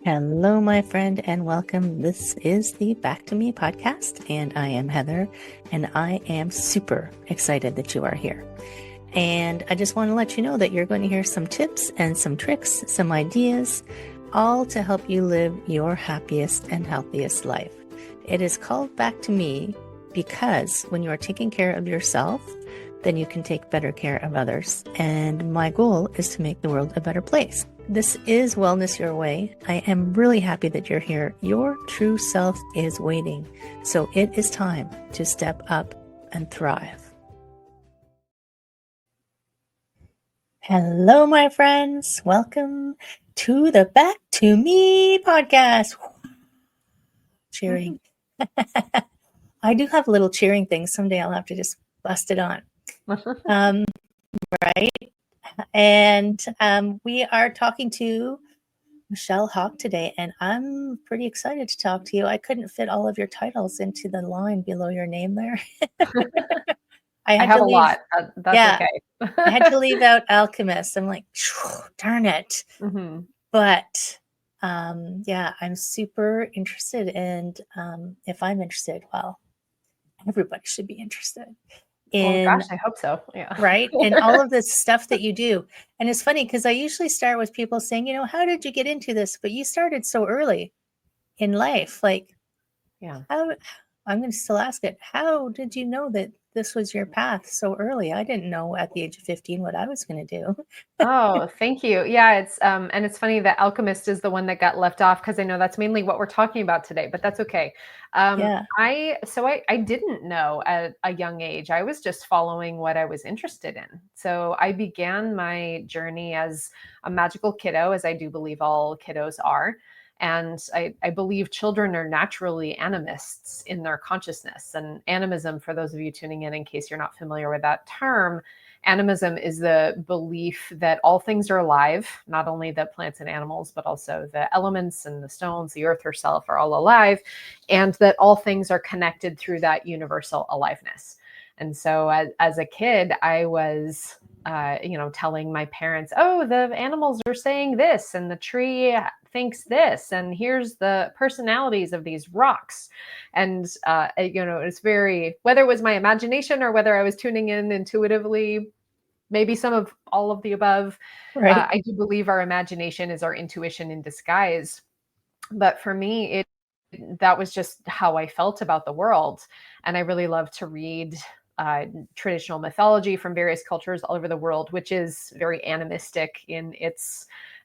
Hello, my friend, and welcome. This is the Back to Me podcast, and I am Heather, and I am super excited that you are here. And I just want to let you know that you're going to hear some tips and some tricks, some ideas, all to help you live your happiest and healthiest life. It is called Back to Me because when you are taking care of yourself, then you can take better care of others. And my goal is to make the world a better place. This is Wellness Your Way. I am really happy that you're here. Your true self is waiting. So it is time to step up and thrive. Hello, my friends. Welcome to the Back to Me podcast. Cheering. I do have little cheering things. Someday I'll have to just bust it on. Right? And we are talking to Michelle Hawk today, and I'm pretty excited to talk to you. I couldn't fit all of your titles into the line below your name there. I have a lot. That's okay. I had to leave out Alchemist. I'm like, darn it. Mm-hmm. But yeah, I'm super interested. And if I'm interested, well, everybody should be interested. Gosh, I hope so. Yeah. Right. And all of this stuff that you do. And it's funny because I usually start with people saying, how did you get into this? But you started so early in life. Like, yeah, I'm going to still ask it. How did you know that this was your path so early? I didn't know at the age of 15 what I was going to do. Oh, thank you. Yeah, it's and it's funny that Alchemist is the one that got left off because I know that's mainly what we're talking about today, but that's okay. Yeah. I didn't know at a young age. I was just following what I was interested in. So I began my journey as a magical kiddo, as I do believe all kiddos are. And I believe children are naturally animists in their consciousness. And animism, for those of you tuning in case you're not familiar with that term, animism is the belief that all things are alive, not only the plants and animals, but also the elements and the stones, the earth herself are all alive, and that all things are connected through that universal aliveness. And so as a kid, I was telling my parents, oh, the animals are saying this and the tree thinks this, and here's the personalities of these rocks. And it's very, whether it was my imagination or whether I was tuning in intuitively, maybe some of all of the above. Right. I do believe our imagination is our intuition in disguise. But for me, that was just how I felt about the world. And I really love to read traditional mythology from various cultures all over the world, which is very animistic in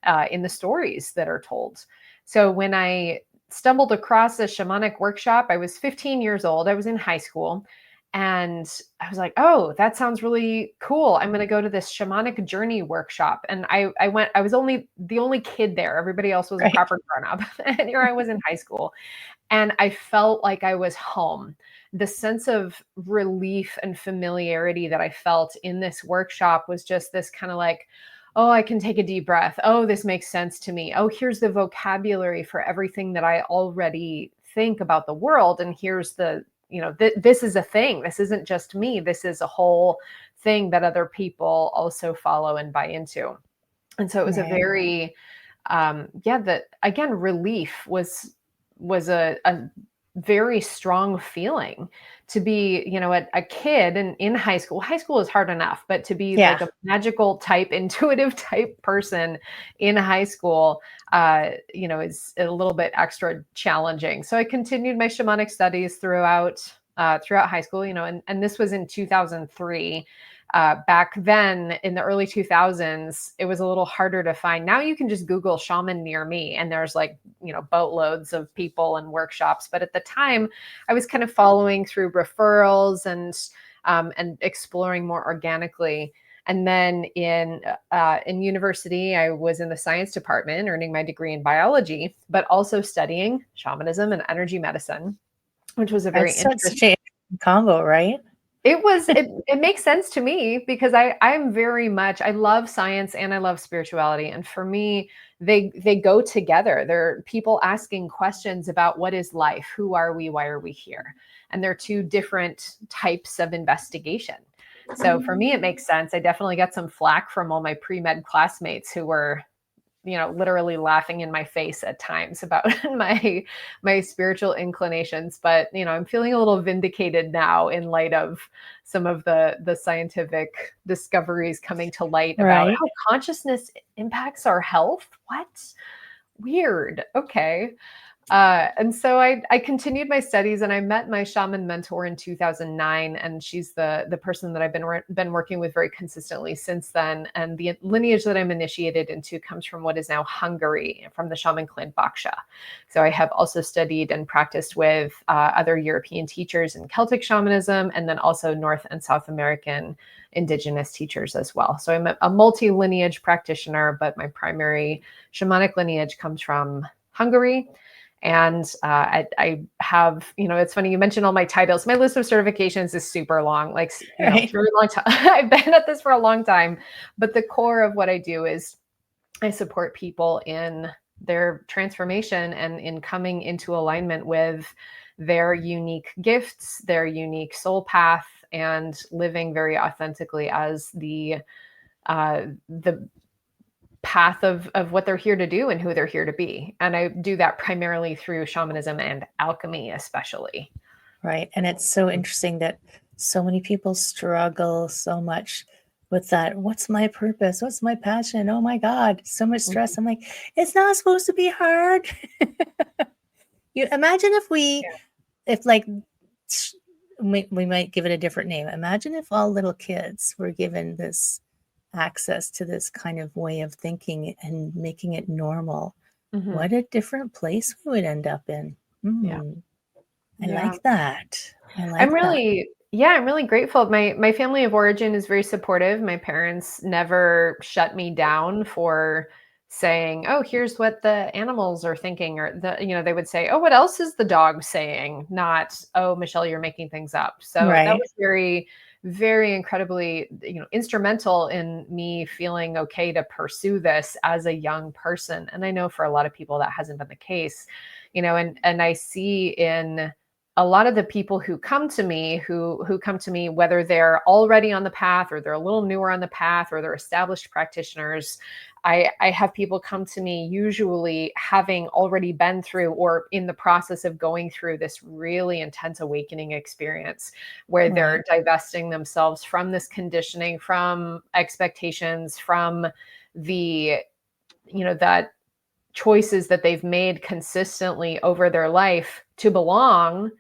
the stories that are told. So when I stumbled across a shamanic workshop, I was 15 years old. I was in high school. And I was like, oh, that sounds really cool. I'm going to go to this shamanic journey workshop. And I went, I was the only kid there. Everybody else was a proper grown up. And here I was in high school. And I felt like I was home. The sense of relief and familiarity that I felt in this workshop was just this kind of like, oh, I can take a deep breath. Oh, this makes sense to me. Oh, here's the vocabulary for everything that I already think about the world. And here's this is a thing. This isn't just me. This is a whole thing that other people also follow and buy into. And so it was a very, that again, relief was a very strong feeling to be, a kid and in high school. High school is hard enough, but to be like a magical type, intuitive type person in high school, is a little bit extra challenging. So I continued my shamanic studies throughout high school, and this was in 2003. Back then in the early 2000s, it was a little harder to find. Now you can just Google shaman near me and there's boatloads of people and workshops. But at the time I was kind of following through referrals and exploring more organically. And then in university, I was in the science department, earning my degree in biology, but also studying shamanism and energy medicine, which was a very interesting combo, right? It makes sense to me because I'm very much, I love science and I love spirituality. And for me, they go together. They're people asking questions about what is life? Who are we? Why are we here? And they're two different types of investigation. So for me, it makes sense. I definitely got some flack from all my pre-med classmates who were literally laughing in my face at times about my spiritual inclinations. But, I'm feeling a little vindicated now in light of some of the scientific discoveries coming to light about Right. how consciousness impacts our health. What? Weird. Okay. And so I continued my studies, and I met my shaman mentor in 2009, and she's the person that I've been working with very consistently since then. And the lineage that I'm initiated into comes from what is now Hungary, from the shaman clan Baksha. So I have also studied and practiced with other European teachers in Celtic shamanism, and then also North and South American indigenous teachers as well. So I'm a multi-lineage practitioner, but my primary shamanic lineage comes from Hungary. And I have, it's funny, you mentioned all my titles. My list of certifications is super long, like, Right. very long time. I've been at this for a long time, but the core of what I do is I support people in their transformation and in coming into alignment with their unique gifts, their unique soul path, and living very authentically as the path of what they're here to do and who they're here to be. And I do that primarily through shamanism and alchemy, especially. Right. And it's so interesting that so many people struggle so much with that. What's my purpose? What's my passion? Oh my God, so much stress. Mm-hmm. I'm like, it's not supposed to be hard. You imagine if like, we might give it a different name. Imagine if all little kids were given this access to this kind of way of thinking and making it normal. Mm-hmm. What a different place we would end up in. Yeah. I like that. I'm really grateful. My family of origin is very supportive. My parents never shut me down for saying, "Oh, here's what the animals are thinking," or they would say, "Oh, what else is the dog saying?" Not, "Oh, Michelle, you're making things up." So that Right. was very, very incredibly, instrumental in me feeling okay to pursue this as a young person. And I know for a lot of people that hasn't been the case, and I see in a lot of the people who come to me, whether they're already on the path or they're a little newer on the path or they're established practitioners, I have people come to me usually having already been through or in the process of going through this really intense awakening experience where they're divesting themselves from this conditioning, from expectations, from the, that choices that they've made consistently over their life to belong,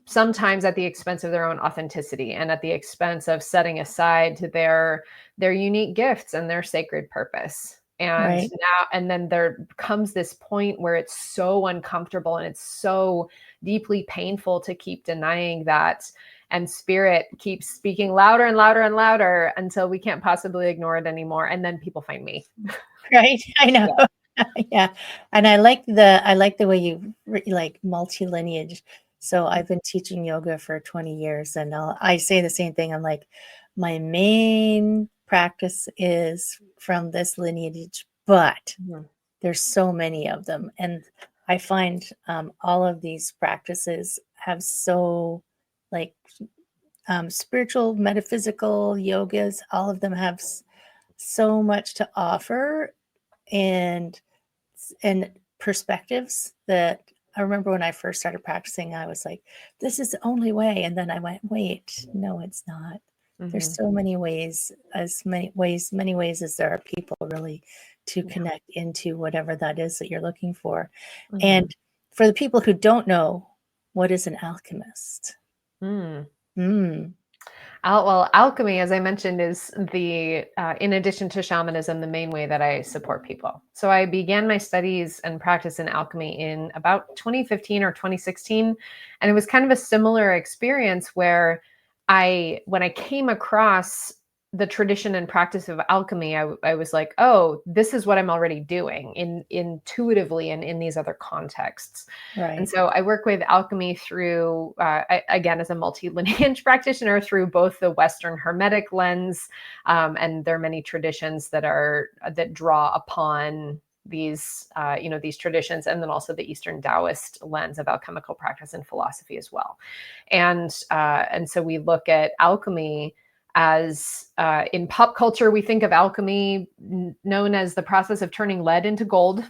sometimes at the expense of their own authenticity and at the expense of setting aside their unique gifts and their sacred purpose. And then there comes this point where it's so uncomfortable and it's so deeply painful to keep denying that. And spirit keeps speaking louder and louder and louder until we can't possibly ignore it anymore. And then people find me. Right. I know. Yeah. And I like the way you like multi-lineage. So I've been teaching yoga for 20 years and I say the same thing. I'm like, my main practice is from this lineage, but there's so many of them. And I find all of these practices have so like spiritual, metaphysical yogas, all of them have so much to offer and perspectives that I remember when I first started practicing, I was like, this is the only way. And then I went, wait, no, it's not. There's so many ways, many ways as there are people really to connect into whatever that is that you're looking for. And for the people who don't know, what is an alchemist? Well, alchemy, as I mentioned, is in addition to shamanism, the main way that I support people. So I began my studies and practice in alchemy in about 2015 or 2016. And it was kind of a similar experience where when I came across the tradition and practice of alchemy, I was like, oh, this is what I'm already doing intuitively and in these other contexts. Right. And so I work with alchemy through, again, as a multi-lineage practitioner, through both the Western Hermetic lens, and there are many traditions that draw upon these traditions, and then also the Eastern Taoist lens of alchemical practice and philosophy as well. And so we look at alchemy as in pop culture, we think of alchemy known as the process of turning lead into gold.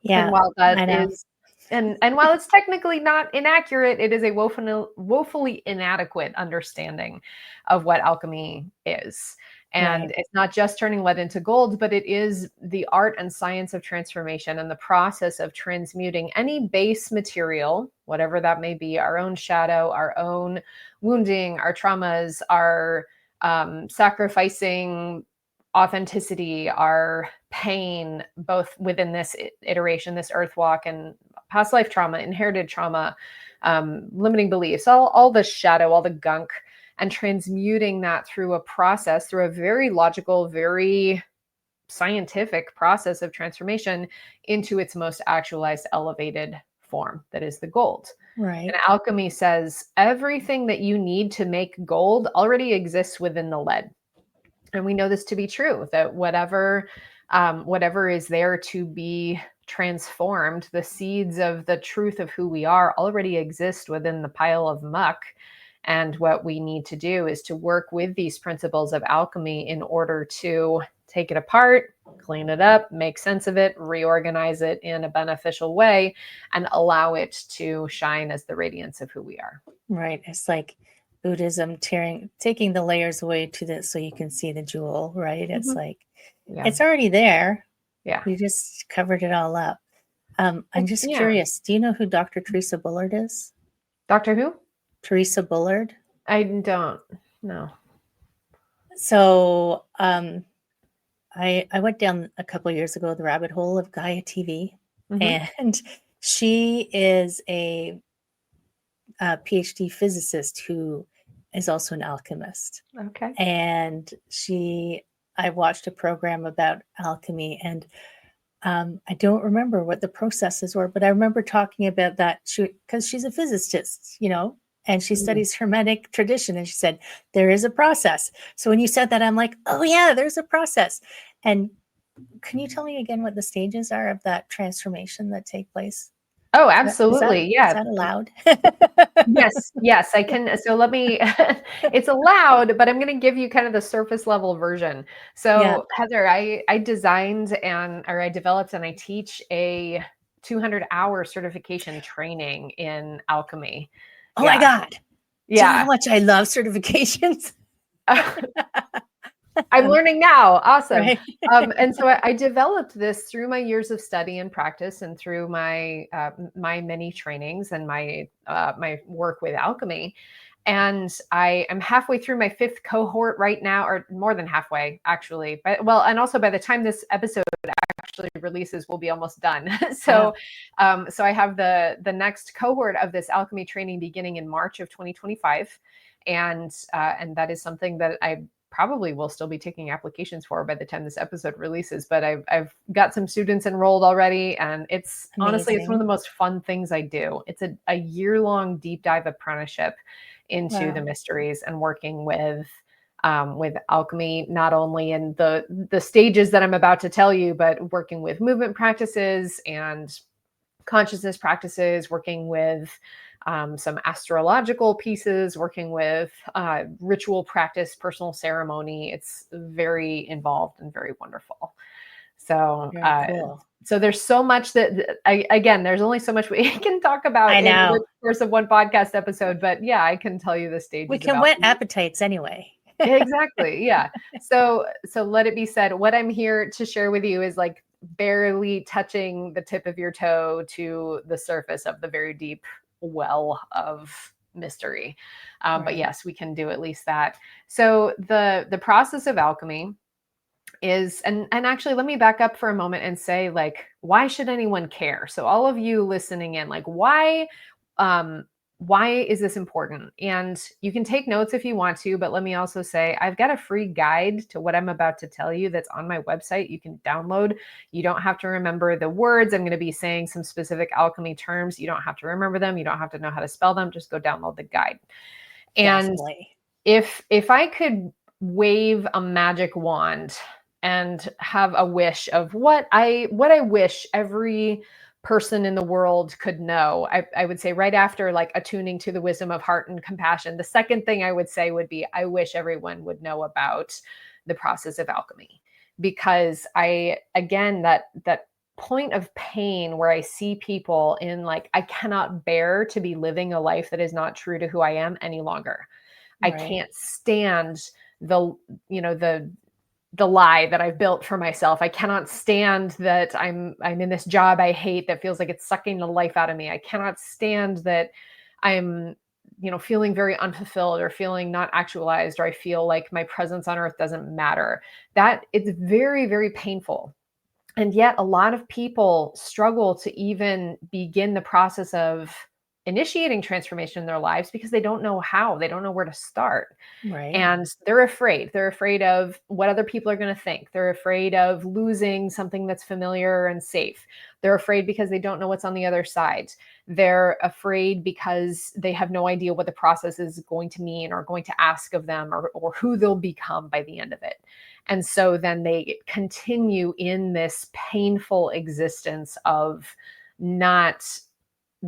Yeah, and while I that know. is and while it's technically not inaccurate, it is a woefully inadequate understanding of what alchemy is. And Right. it's not just turning lead into gold, but it is the art and science of transformation and the process of transmuting any base material, whatever that may be, our own shadow, our own wounding, our traumas, our sacrificing authenticity, our pain, both within this iteration, this earth walk, and past life trauma, inherited trauma, limiting beliefs, all the shadow, all the gunk, and transmuting that through a process, through a very logical, very scientific process of transformation into its most actualized, elevated form that is the gold. Right. And alchemy says everything that you need to make gold already exists within the lead. And we know this to be true, that whatever is there to be transformed, the seeds of the truth of who we are already exist within the pile of muck. And what we need to do is to work with these principles of alchemy in order to take it apart, clean it up, make sense of it, reorganize it in a beneficial way, and allow it to shine as the radiance of who we are. Right. It's like Buddhism taking the layers away to this so you can see the jewel, right? It's like it's already there. Yeah. You just covered it all up. I'm just curious. Do you know who Dr. Teresa Bullard is? Dr. Who? Teresa Bullard. I don't know. So I went down a couple of years ago the rabbit hole of Gaia TV, and she is a PhD physicist who is also an alchemist. Okay. And I watched a program about alchemy, and I don't remember what the processes were, but I remember talking about that because she's a physicist, and she studies Hermetic tradition. And she said, there is a process. So when you said that, I'm like, oh yeah, there's a process. And can you tell me again what the stages are of that transformation that take place? Oh, absolutely. Is that allowed? Yes, I can. So let me, it's allowed, but I'm going to give you kind of the surface level version. So Heather, I developed and I teach a 200-hour certification training in alchemy. Oh my God. Yeah. Do you know how much I love certifications? I'm learning now. Awesome. Right. And so I developed this through my years of study and practice and through my my many trainings and my work with alchemy. And I am halfway through my 5th cohort right now, or more than halfway, actually. And also by the time this episode actually releases, we'll be almost done. So I have the next cohort of this alchemy training beginning in March of 2025. And that is something that I probably will still be taking applications for by the time this episode releases, but I've got some students enrolled already, and it's honestly, it's one of the most fun things I do. It's a year-long deep dive apprenticeship into the mysteries and working with alchemy, not only in the stages that I'm about to tell you, but working with movement practices and consciousness practices, working with some astrological pieces, working with ritual practice, personal ceremony. It's very involved and very wonderful. So, cool. So there's so much that there's only so much we can talk about in the course of one podcast episode, but yeah, I can tell you the stages. We can whet appetites anyway. Exactly. Yeah. So let it be said, what I'm here to share with you is like barely touching the tip of your toe to the surface of the very deep well of mystery. But yes, we can do at least that. So the process of alchemy is, and actually let me back up for a moment and say, like, why should anyone care? So all of you listening in, like, why is this important? And you can take notes if you want to, but let me also say, I've got a free guide to what I'm about to tell you that's on my website. You can download. You don't have to remember the words. I'm going to be saying some specific alchemy terms. You don't have to remember them. You don't have to know how to spell them. Just go download the guide. And if I could wave a magic wand and have a wish of what I wish every person in the world could know. I would say right after like attuning to the wisdom of heart and compassion, the second thing I would say would be, I wish everyone would know about the process of alchemy, because again, that point of pain where I see people in like, I cannot bear to be living a life that is not true to who I am any longer. I can't stand the, the lie that I've built for myself. I cannot stand that I'm in this job I hate that feels like it's sucking the life out of me. I cannot stand that I'm, feeling very unfulfilled or feeling not actualized, or I feel like my presence on earth doesn't matter. That it's very, very painful. And yet a lot of people struggle to even begin the process of initiating transformation in their lives because they don't know how, they don't know where to start. Right. And they're afraid. They're afraid of what other people are going to think. They're afraid of losing something that's familiar and safe. They're afraid because they don't know what's on the other side. They're afraid because they have no idea what the process is going to mean or going to ask of them, or who they'll become by the end of it. And so then they continue in this painful existence of not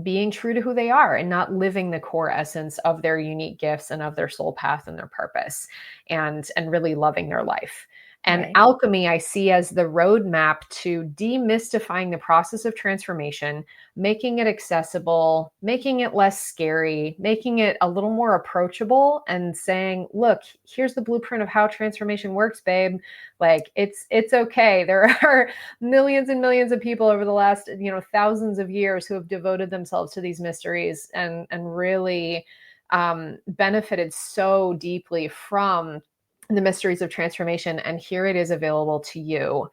being true to who they are and not living the core essence of their unique gifts and of their soul path and their purpose, and really loving their life. And alchemy I see as the roadmap to demystifying the process of transformation, making it accessible, making it less scary, making it a little more approachable, and saying, look, here's the blueprint of how transformation works, babe. Like it's okay. There are millions and millions of people over the last, thousands of years who have devoted themselves to these mysteries and really benefited so deeply from the mysteries of transformation. And here it is available to you.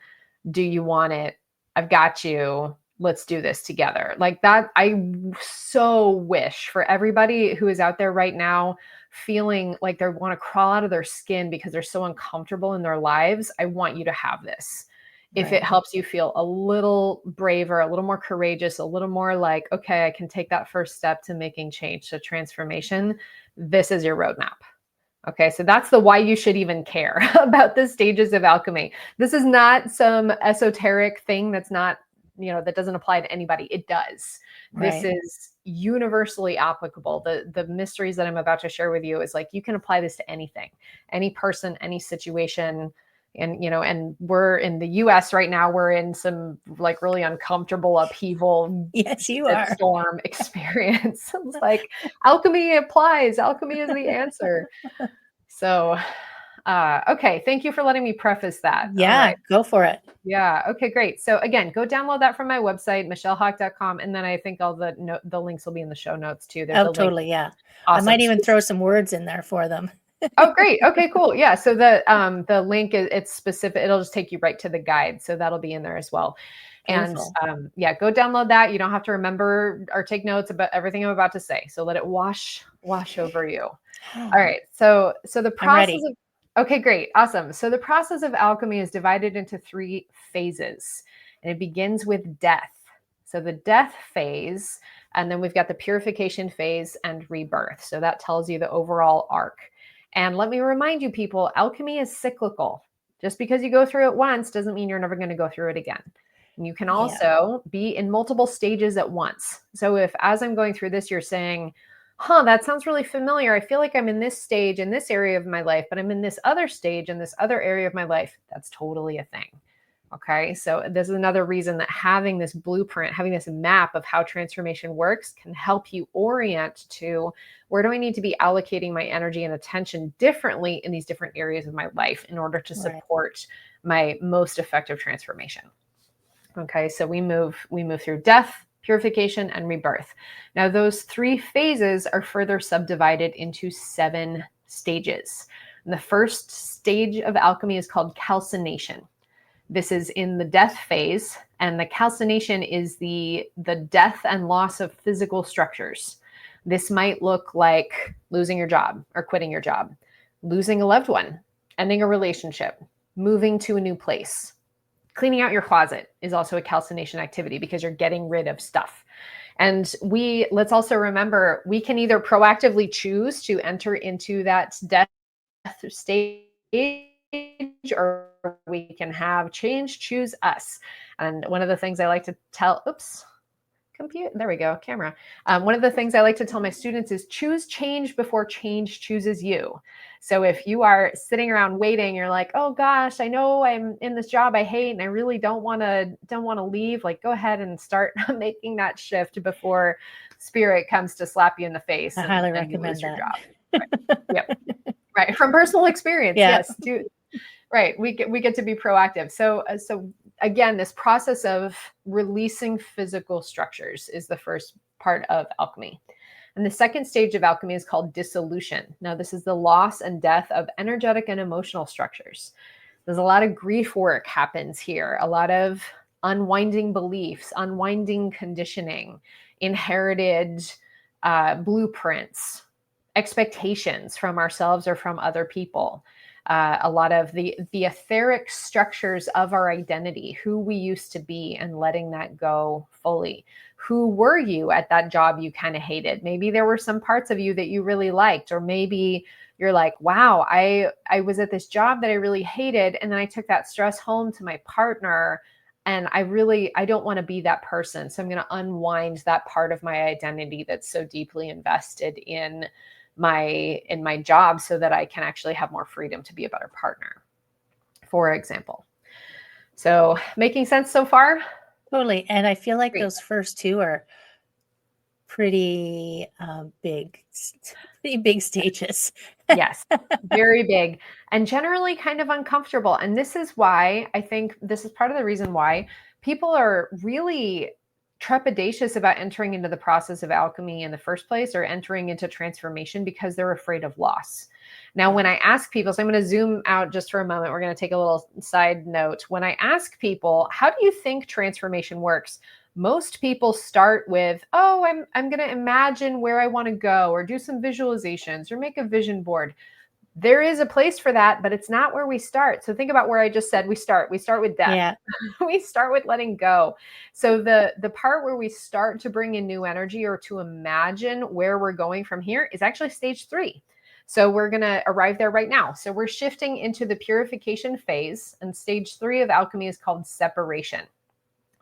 Do you want it? I've got you. Let's do this together. Like that. I so wish for everybody who is out there right now feeling like they want to crawl out of their skin because they're so uncomfortable in their lives. I want you to have this. If it helps you feel a little braver, a little more courageous, a little more like, okay, I can take that first step to making change, to transformation, this is your roadmap. Okay, so that's the why you should even care about the stages of alchemy. This is not some esoteric thing that's not, that doesn't apply to anybody. It does. This is universally applicable. The mysteries that I'm about to share with you is like, you can apply this to anything, any person, any situation. And, and we're in the US right now, we're in some like really uncomfortable upheaval. Yes, you are. Storm experience. It's like alchemy applies. Alchemy is the answer. So, okay. Thank you for letting me preface that. Yeah, all right. Go for it. Yeah. Okay, great. So again, go download that from my website, michellehawk.com. And then I think all the links will be in the show notes too. There's totally. Yeah. Awesome. I might even throw some words in there for them. Oh, great. Okay, cool. Yeah. So the link it's specific. It'll just take you right to the guide. So that'll be in there as well. Beautiful. And yeah, go download that. You don't have to remember or take notes about everything I'm about to say. So let it wash over you. All right. So the process of, okay, great. Awesome. So the process of alchemy is divided into 3 phases, and it begins with death. So the death phase, and then we've got the purification phase and rebirth. So that tells you the overall arc. And let me remind you people, alchemy is cyclical. Just because you go through it once doesn't mean you're never going to go through it again. And you can also be in multiple stages at once. So if as I'm going through this, you're saying, that sounds really familiar. I feel like I'm in this stage in this area of my life, but I'm in this other stage in this other area of my life. That's totally a thing. Okay. So this is another reason that having this blueprint, having this map of how transformation works can help you orient to where do I need to be allocating my energy and attention differently in these different areas of my life in order to support my most effective transformation. Okay. So we move through death, purification, and rebirth. Now, those 3 phases are further subdivided into 7 stages. And the first stage of alchemy is called calcination. This is in the death phase, and the calcination is the death and loss of physical structures. This might look like losing your job or quitting your job, losing a loved one, ending a relationship, moving to a new place. Cleaning out your closet is also a calcination activity because you're getting rid of stuff. And let's also remember, we can either proactively choose to enter into that death stage, or we can have change choose us. And one of the things I like to tell, There we go, camera. One of the things I like to tell my students is choose change before change chooses you. So if you are sitting around waiting, you're like, oh gosh, I know I'm in this job I hate and I really don't want to leave. Like, go ahead and start making that shift before spirit comes to slap you in the face I highly recommend your that. job. Right. Yep. Right. From personal experience. Yeah. Yes. Right. We get to be proactive. So again, this process of releasing physical structures is the first part of alchemy. And the second stage of alchemy is called dissolution. Now, this is the loss and death of energetic and emotional structures. There's a lot of grief work happens here, a lot of unwinding beliefs, unwinding conditioning, inherited blueprints, expectations from ourselves or from other people. A lot of the etheric structures of our identity, who we used to be, and letting that go fully. Who were you at that job you kind of hated? Maybe there were some parts of you that you really liked, or maybe you're like, wow, I was at this job that I really hated, and then I took that stress home to my partner, and I don't want to be that person. So I'm going to unwind that part of my identity that's so deeply invested in my job, so that I can actually have more freedom to be a better partner, for example. So making sense so far? Totally. And I feel like Great. those first two are pretty big stages. Yes, very big, and generally kind of uncomfortable. And this is why I think this is part of the reason why people are really trepidatious about entering into the process of alchemy in the first place, or entering into transformation, because they're afraid of loss. Now, when I ask people, so I'm going to zoom out just for a moment. We're going to take a little side note. When I ask people, how do you think transformation works? Most people start with, oh, I'm going to imagine where I want to go, or do some visualizations, or make a vision board. There is a place for that, but it's not where we start. So think about where I just said we start with death. Yeah. We start with letting go. So the part where we start to bring in new energy, or to imagine where we're going from here, is actually stage 3. So we're going to arrive there right now. So we're shifting into the purification phase, and stage 3 of alchemy is called separation.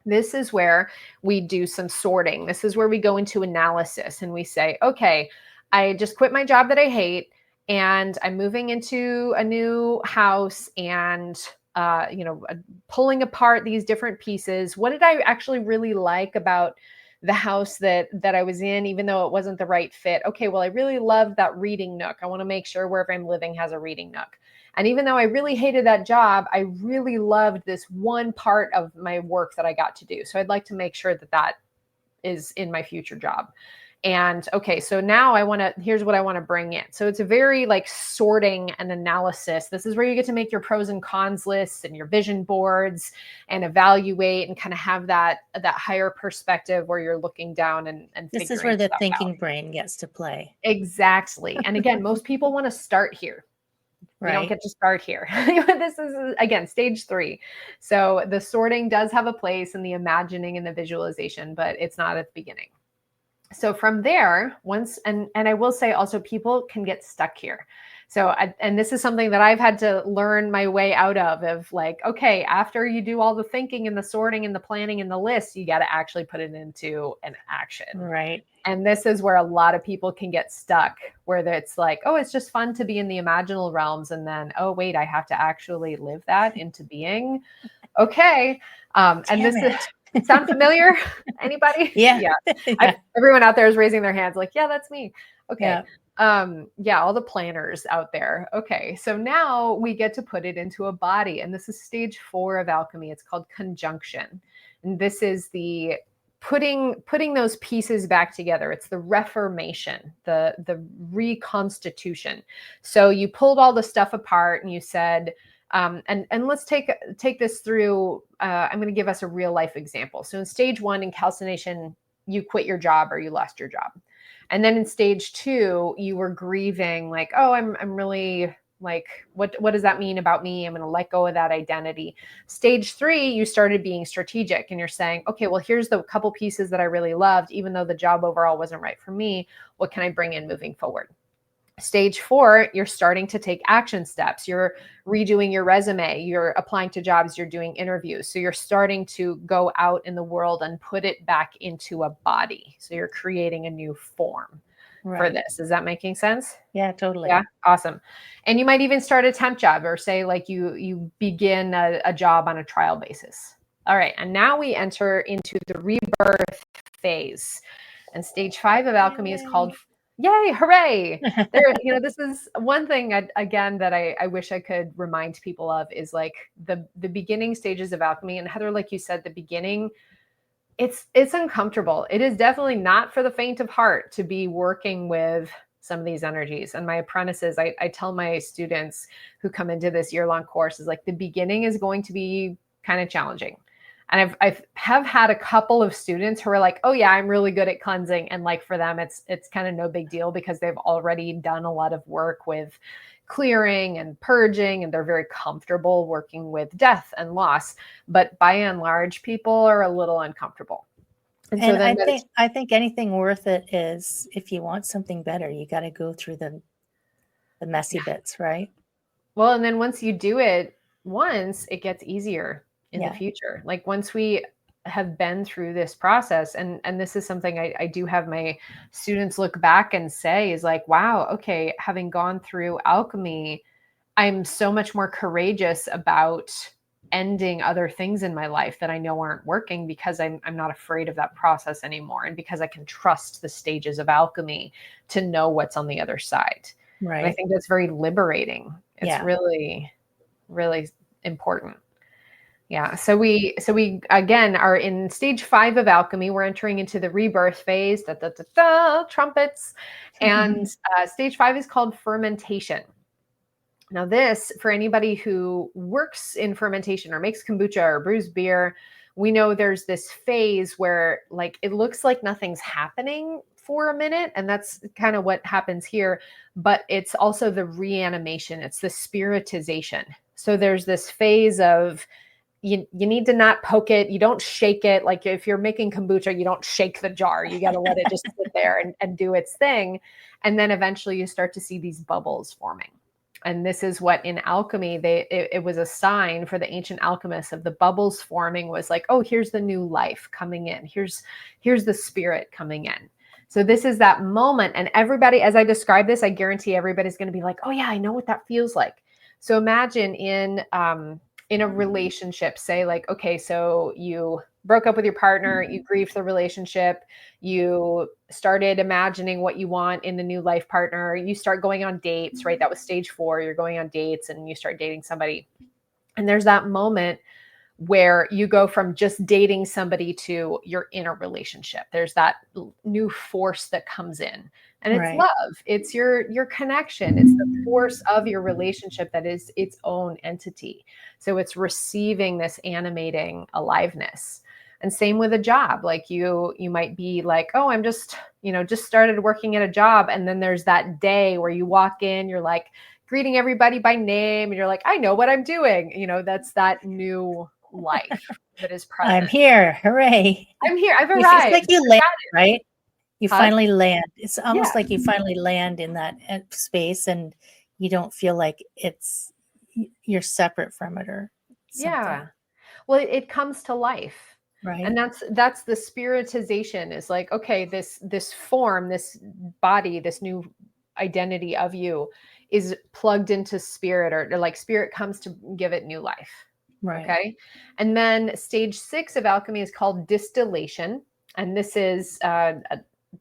This is where we do some sorting. This is where we go into analysis, and we say, okay, I just quit my job that I hate, and I'm moving into a new house, and pulling apart these different pieces. What did I actually really like about the house that I was in, even though it wasn't the right fit? Okay, well, I really loved that reading nook. I want to make sure wherever I'm living has a reading nook. And even though I really hated that job, I really loved this one part of my work that I got to do. So I'd like to make sure that that is in my future job. And okay, so now here's what I want to bring in. So it's a very like sorting and analysis. This is where you get to make your pros and cons lists and your vision boards, and evaluate, and kind of have that higher perspective where you're looking down and this is where the thinking out. brain gets to play. Exactly. And again, most people want to start here. We don't get to start here. This is, again, stage 3. So the sorting does have a place, in the imagining and the visualization, but it's not at the beginning. So from there, and I will say also, people can get stuck here. So, and this is something that I've had to learn my way out of like, okay, after you do all the thinking and the sorting and the planning and the lists, you got to actually put it into an action. Right. And this is where a lot of people can get stuck, where it's like, oh, it's just fun to be in the imaginal realms. And then, oh, wait, I have to actually live that into being. Okay. And this is, sound familiar? Anybody? Yeah. Yeah. Everyone out there is raising their hands like, yeah, that's me. Okay. Yeah. All the planners out there. Okay. So now we get to put it into a body. And this is stage 4 of alchemy. It's called conjunction. And this is the putting those pieces back together. It's the reformation, the reconstitution. So you pulled all the stuff apart, and you said, and let's take this through. I'm going to give us a real life example. So in stage 1, in calcination, you quit your job, or you lost your job. And then in stage 2, you were grieving, like, oh, I'm really like, what does that mean about me? I'm going to let go of that identity. Stage 3, you started being strategic, and you're saying, okay, well, here's the couple pieces that I really loved, even though the job overall wasn't right for me. What can I bring in moving forward? Stage 4, you're starting to take action steps. You're redoing your resume. You're applying to jobs. You're doing interviews. So you're starting to go out in the world and put it back into a body. So you're creating a new form for this. Is that making sense? Yeah, totally. Yeah. Awesome. And you might even start a temp job, or say like you begin a job on a trial basis. All right. And now we enter into the rebirth phase. And stage 5 of alchemy is called, yay, hooray. This is one thing, again, that I wish I could remind people of, is like the beginning stages of alchemy. And Heather, like you said, the beginning, it's uncomfortable. It is definitely not for the faint of heart to be working with some of these energies. And my apprentices, I tell my students who come into this year-long course, is like, the beginning is going to be kind of challenging. And I've had a couple of students who are like, oh yeah, I'm really good at cleansing. And like for them, it's kind of no big deal, because they've already done a lot of work with clearing and purging, and they're very comfortable working with death and loss. But by and large, people are a little uncomfortable. And so then I think anything worth it is, if you want something better, you got to go through the messy bits, right? Well, and then once you do it once, it gets easier in the future. Like once we have been through this process, and this is something I do have my students look back and say, is like, wow, okay, having gone through alchemy, I'm so much more courageous about ending other things in my life that I know aren't working, because I'm not afraid of that process anymore. And because I can trust the stages of alchemy to know what's on the other side. Right. And I think that's very liberating. It's really, really important. Yeah. So we again are in stage 5 of alchemy. We're entering into the rebirth phase. Da, da, da, da, trumpets. And stage 5 is called fermentation. Now this, for anybody who works in fermentation or makes kombucha or brews beer, we know there's this phase where like it looks like nothing's happening for a minute, and that's kind of what happens here. But it's also the reanimation. It's the spiritization. So there's this phase of you need to not poke it. You don't shake it. Like if you're making kombucha, you don't shake the jar. You got to let it just sit there and do its thing. And then eventually you start to see these bubbles forming. And this is what in alchemy, it was a sign for the ancient alchemists of the bubbles forming, was like, oh, here's the new life coming in. Here's the spirit coming in. So this is that moment. And everybody, as I describe this, I guarantee everybody's going to be like, oh yeah, I know what that feels like. So imagine in a relationship, say like, okay, so you broke up with your partner, you grieved the relationship, you started imagining what you want in the new life partner, you start going on dates, right? That was stage 4. You're going on dates and you start dating somebody. And there's that moment where you go from just dating somebody to you're in a relationship. There's that new force that comes in. And it's love. It's your connection. It's the force of your relationship that is its own entity. So it's receiving this animating aliveness. And same with a job. Like you might be like, oh, I'm just started working at a job. And then there's that day where you walk in, you're like greeting everybody by name. And you're like, I know what I'm doing. That's that new life that is present. I'm here. Hooray. I'm here. I've arrived. It's like you land, right? You finally land. It's almost like you finally land in that space, and you don't feel like you're separate from it or something. Yeah. Well, it comes to life. Right. And that's the spiritization, is like, okay, this form, this body, this new identity of you is plugged into spirit, or like spirit comes to give it new life. Right. Okay. And then stage 6 of alchemy is called distillation. And this is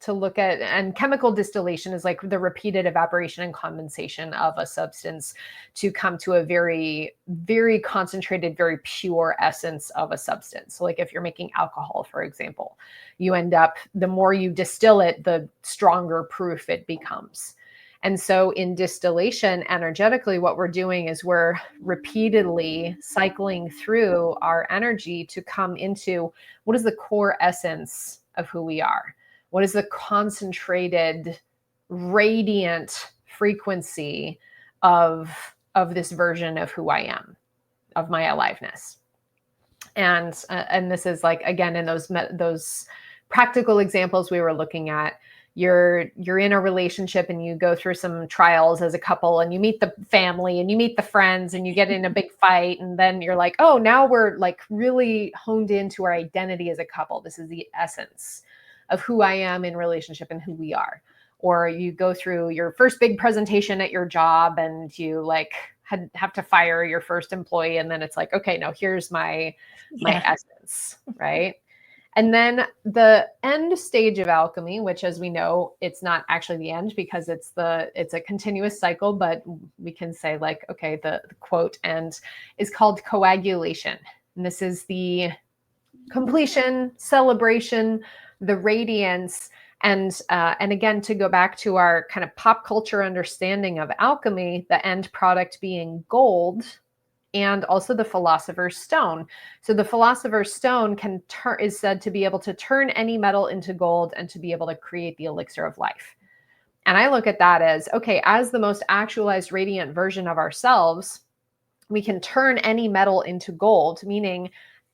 to look at, and chemical distillation is like the repeated evaporation and condensation of a substance to come to a very, very concentrated, very pure essence of a substance. So like if you're making alcohol, for example, you end up, the more you distill it, the stronger proof it becomes. And so in distillation, energetically, what we're doing is we're repeatedly cycling through our energy to come into what is the core essence of who we are. What is the concentrated, radiant frequency of this version of who I am, of my aliveness? And this is like, again, in those practical examples we were looking at, you're in a relationship and you go through some trials as a couple, and you meet the family and you meet the friends and you get in a big fight, and then you're like, oh, now we're like really honed into our identity as a couple. This is the essence of who I am in relationship and who we are. Or you go through your first big presentation at your job and you like have to fire your first employee, and then it's like, okay, no, here's my essence, right? And then the end stage of alchemy, which, as we know, it's not actually the end because it's a continuous cycle, but we can say like, okay, the quote end is called coagulation. And this is the completion, celebration, the radiance. And again, to go back to our kind of pop culture understanding of alchemy, the end product being gold, and also the philosopher's stone. So the philosopher's stone is said to be able to turn any metal into gold and to be able to create the elixir of life. And I look at that as, okay, as the most actualized radiant version of ourselves, we can turn any metal into gold, meaning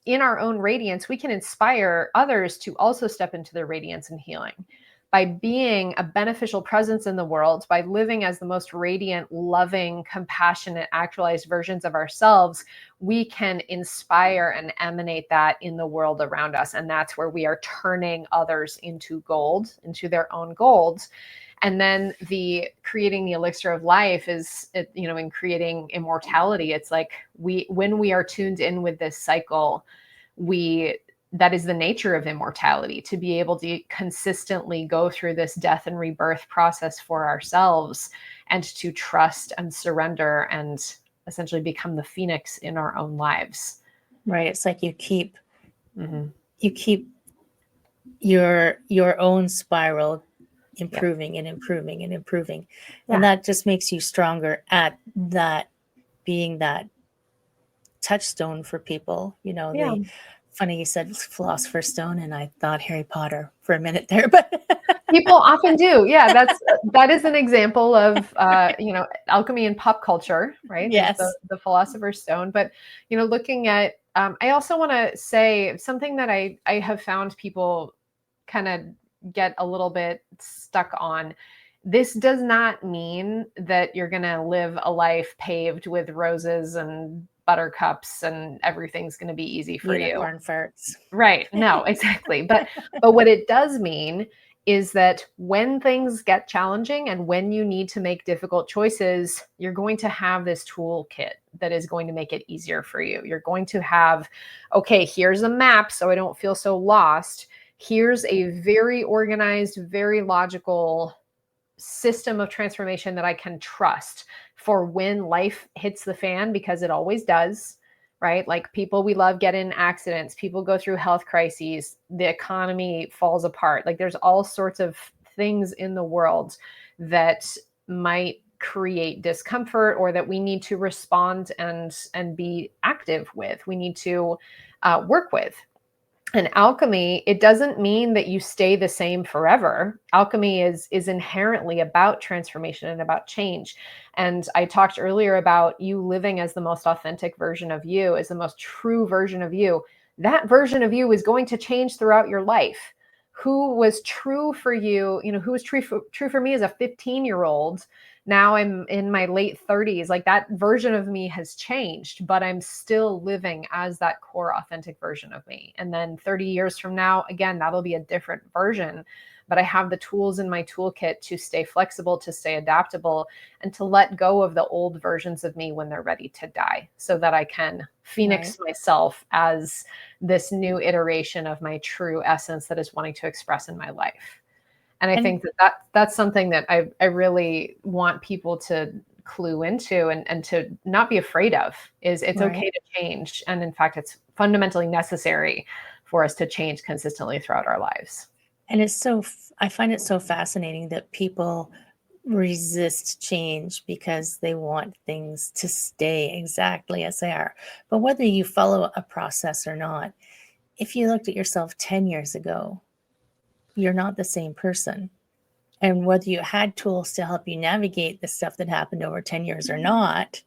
in our own radiance, we can inspire others to also step into their radiance and healing. By being a beneficial presence in the world, by living as the most radiant, loving, compassionate, actualized versions of ourselves, we can inspire and emanate that in the world around us. And that's where we are turning others into gold, into their own gold. And then the creating the elixir of life is, in creating immortality, it's like when we are tuned in with this cycle, that is the nature of immortality, to be able to consistently go through this death and rebirth process for ourselves, and to trust and surrender and essentially become the phoenix in our own lives. Right. It's like you keep your own spiral improving and improving and improving. Yeah. And that just makes you stronger at that, being that touchstone for people. Funny you said philosopher's stone, and I thought Harry Potter for a minute there, but people often do. Yeah, that is an example of alchemy in pop culture, right? Yes, the philosopher's stone. But looking at, I also want to say something that I have found people kind of get a little bit stuck on. This does not mean that you're going to live a life paved with roses and buttercups and everything's going to be easy for you. Unicorn farts. Right. No, exactly. But what it does mean is that when things get challenging and when you need to make difficult choices, you're going to have this toolkit that is going to make it easier for you. You're going to have, okay, here's a map so I don't feel so lost. Here's a very organized, very logical system of transformation that I can trust for when life hits the fan, because it always does, right? Like people we love get in accidents, people go through health crises, the economy falls apart. Like there's all sorts of things in the world that might create discomfort, or that we need to respond and be active with, we need to work with. And alchemy, it doesn't mean that you stay the same forever. Alchemy is inherently about transformation and about change. And I talked earlier about you living as the most authentic version of you, as the most true version of you. That version of you is going to change throughout your life. Who was true for you, who was true for me as a 15-year-old, now I'm in my late 30s, like that version of me has changed, but I'm still living as that core authentic version of me. And then 30 years from now, again, that'll be a different version, but I have the tools in my toolkit to stay flexible, to stay adaptable, and to let go of the old versions of me when they're ready to die, so that I can phoenix myself as this new iteration of my true essence that is wanting to express in my life. And I think that's something that I really want people to clue into and to not be afraid of. Is it's okay to change. And in fact, it's fundamentally necessary for us to change consistently throughout our lives. And I find it so fascinating that people resist change because they want things to stay exactly as they are. But whether you follow a process or not, if you looked at yourself 10 years ago, you're not the same person. And whether you had tools to help you navigate the stuff that happened over 10 years or not,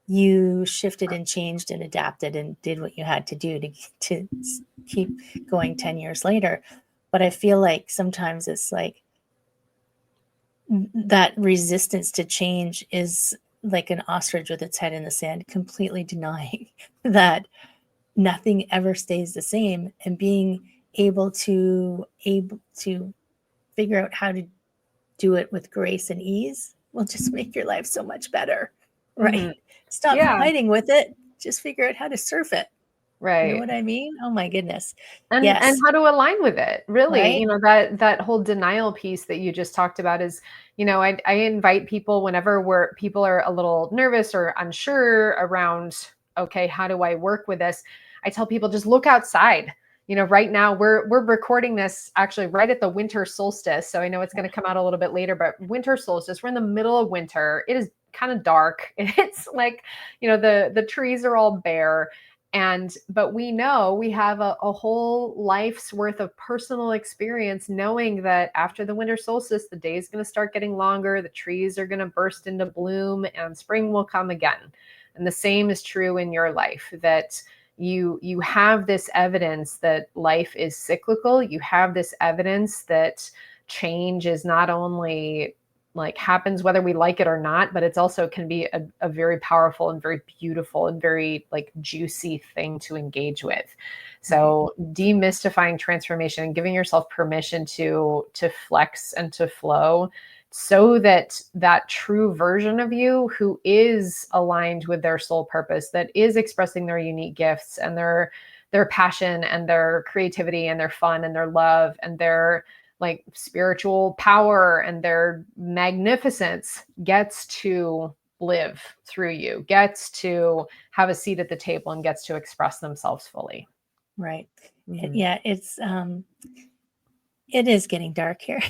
you shifted and changed and adapted and did what you had to do to keep going 10 years later. But I feel like sometimes it's like that resistance to change is like an ostrich with its head in the sand, completely denying that nothing ever stays the same, and being able to figure out how to do it with grace and ease will just make your life so much better, right? Mhm. Stop Yeah, fighting with it. Just figure out how to surf it. You know right. what I mean? Oh my goodness. And Yes. how to align with it, really. Right. That whole denial piece that you just talked about is, I invite people whenever people are a little nervous or unsure around, okay, how do I work with this? I tell people, just look outside. Right now we're recording this actually right at the winter solstice, so I know it's going to come out a little bit later, but winter solstice, we're in the middle of winter. It is kind of dark. It's like, the trees are all bare. But we know we have a whole life's worth of personal experience knowing that after the winter solstice, the day is going to start getting longer, the trees are going to burst into bloom, and spring will come again. And the same is true in your life, that you have this evidence that life is cyclical. You have this evidence that change is not only like happens whether we like it or not, but it's also can be a very powerful and very beautiful and very like juicy thing to engage with. So demystifying transformation and giving yourself permission to flex and to flow, so that that true version of you who is aligned with their soul purpose, that is expressing their unique gifts and their passion and their creativity and their fun and their love and their like spiritual power and their magnificence, gets to live through you, gets to have a seat at the table, and gets to express themselves fully. Right. Mhm. Yeah, it is getting dark here.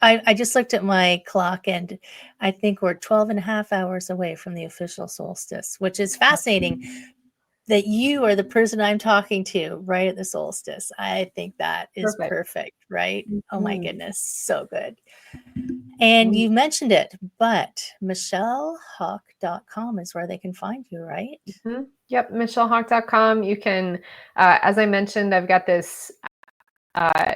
I just looked at my clock, and I think we're 12 and a half hours away from the official solstice, which is fascinating that you are the person I'm talking to right at the solstice. I think that is Perfect. perfect, right? Oh my Mhm. goodness, so good. And you mentioned it, but michellehawk.com is where they can find you, right? Mhm. Yep, michellehawk.com. You can, as I mentioned, I've got this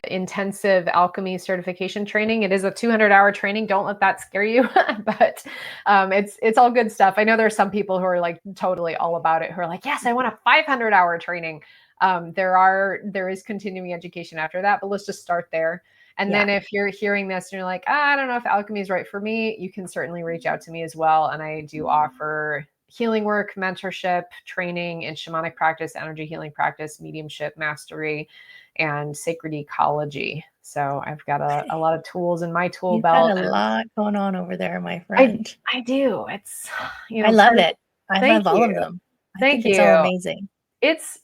intensive alchemy certification training. It is a 200-hour training. Don't let that scare you, but it's all good stuff. I know there's some people who are like totally all about it, who are like, yes, I want a 500-hour training. There is continuing education after that, but let's just start there. And Yeah. then if you're hearing this and you're like, I don't know if alchemy is right for me, you can certainly reach out to me as well. And I do offer healing work, mentorship, training in shamanic practice, energy healing practice, mediumship, mastery, and sacred ecology. So I've got a lot of tools in my tool You've got belt. a And lot going on over there, my I friend. I do. It's I love part of it. I thank love all you. of them. I Thank think it's all you. amazing. It's,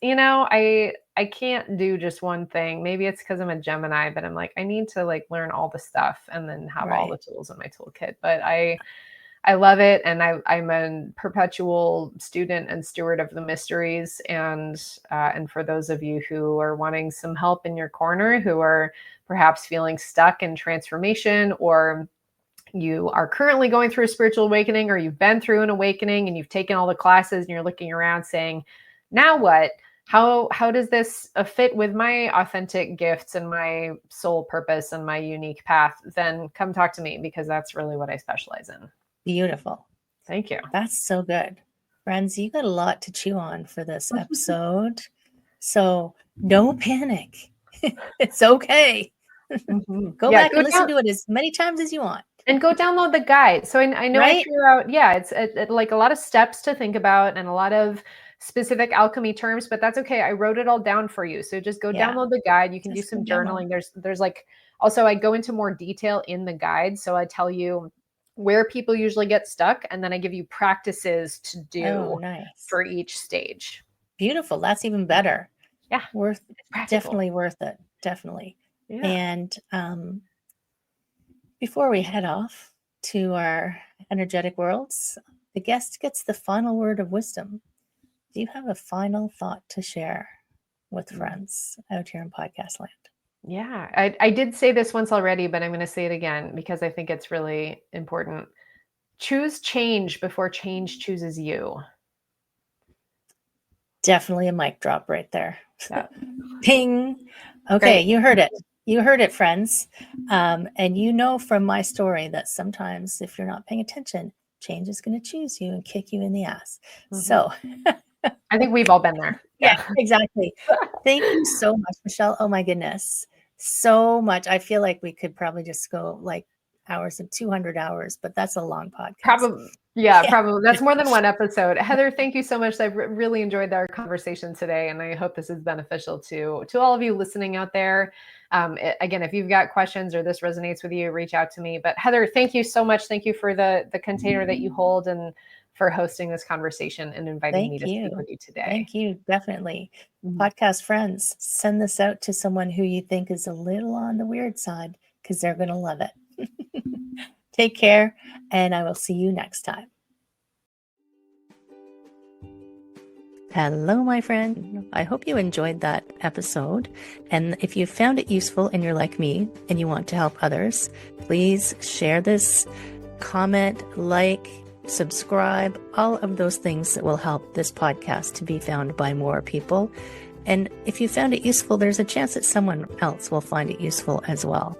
I can't do just one thing. Maybe it's because I'm a Gemini, but I'm like, I need to like learn all the stuff and then have all the Right. tools in my toolkit. But I love it, and I'm a perpetual student and steward of the mysteries. And for those of you who are wanting some help in your corner, who are perhaps feeling stuck in transformation, or you are currently going through a spiritual awakening, or you've been through an awakening and you've taken all the classes and you're looking around saying, now what? How does this fit with my authentic gifts and my soul purpose and my unique path? Then come talk to me, because that's really what I specialize in. Beautiful. Thank you. That's so good. Friends, you got a lot to chew on for this episode. So don't panic. It's okay. Mhm. Go Yeah, back and listen to it as many times as you want, go download the guide. So I know I right? threw out, yeah, it's like a lot of steps to think about and a lot of specific alchemy terms, but that's okay. I wrote it all down for you. So just go Yeah. download the guide. You can do Just go some download. journaling. There's like, also I go into more detail in the guide. So I tell you where people usually get stuck, and then I give you practices to Oh, do nice. for each stage. Beautiful. That's even better. Yeah, Worth it's practical. Definitely worth it. Definitely. Yeah. And before we head off to our energetic worlds, the guest gets the final word of wisdom. Do you have a final thought to share with friends out here in podcast land? Yeah, I did say this once already, but I'm going to say it again because I think it's really important. Choose change before change chooses you. Definitely a mic drop right there. Yeah, Ping. Okay, great. you heard it. You heard it, friends. And you know from my story that sometimes if you're not paying attention, change is going to choose you and kick you in the ass. Mhm. So I think we've all been there. yeah, exactly. Thank you so much, Michelle. Oh my goodness. So much. I feel like we could probably just go like hours and 200 hours, but that's a long podcast. Probably. Yeah, probably. That's more than one episode. Heather, thank you so much. I've really enjoyed our conversation today, and I hope this is beneficial to all of you listening out there. Again, if you've got questions or this resonates with you, reach out to me. But Heather, thank you so much. Thank you for the container that you hold and for hosting this conversation and inviting me to speak with you today. Thank you. Definitely. Podcast friends, send this out to someone who you think is a little on the weird side because they're going to love it. Take care, and I will see you next time. Hello, my friend. I hope you enjoyed that episode. And if you found it useful and you're like me and you want to help others, please share this, comment, like, subscribe, all of those things that will help this podcast to be found by more people. And if you found it useful, there's a chance that someone else will find it useful as well.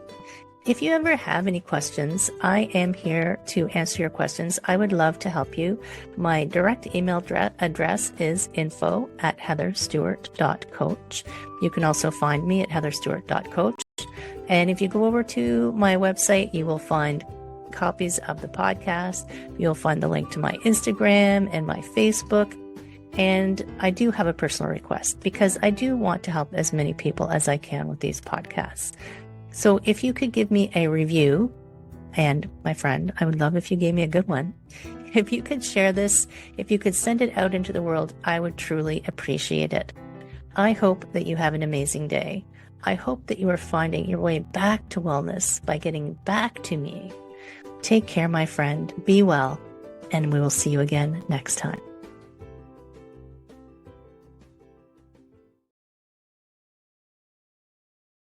If you ever have any questions, I am here to answer your questions. I would love to help you. My direct email address is info@heatherstewart.coach. You can also find me at heatherstewart.coach. And if you go over to my website, you will find copies of the podcast. You'll find the link to my Instagram and my Facebook. And I do have a personal request because I do want to help as many people as I can with these podcasts. So if you could give me a review, and my friend, I would love if you gave me a good one. If you could share this, if you could send it out into the world, I would truly appreciate it. I hope that you have an amazing day. I hope that you are finding your way back to wellness by getting back to me. Take care, my friend. Be well, and we will see you again next time.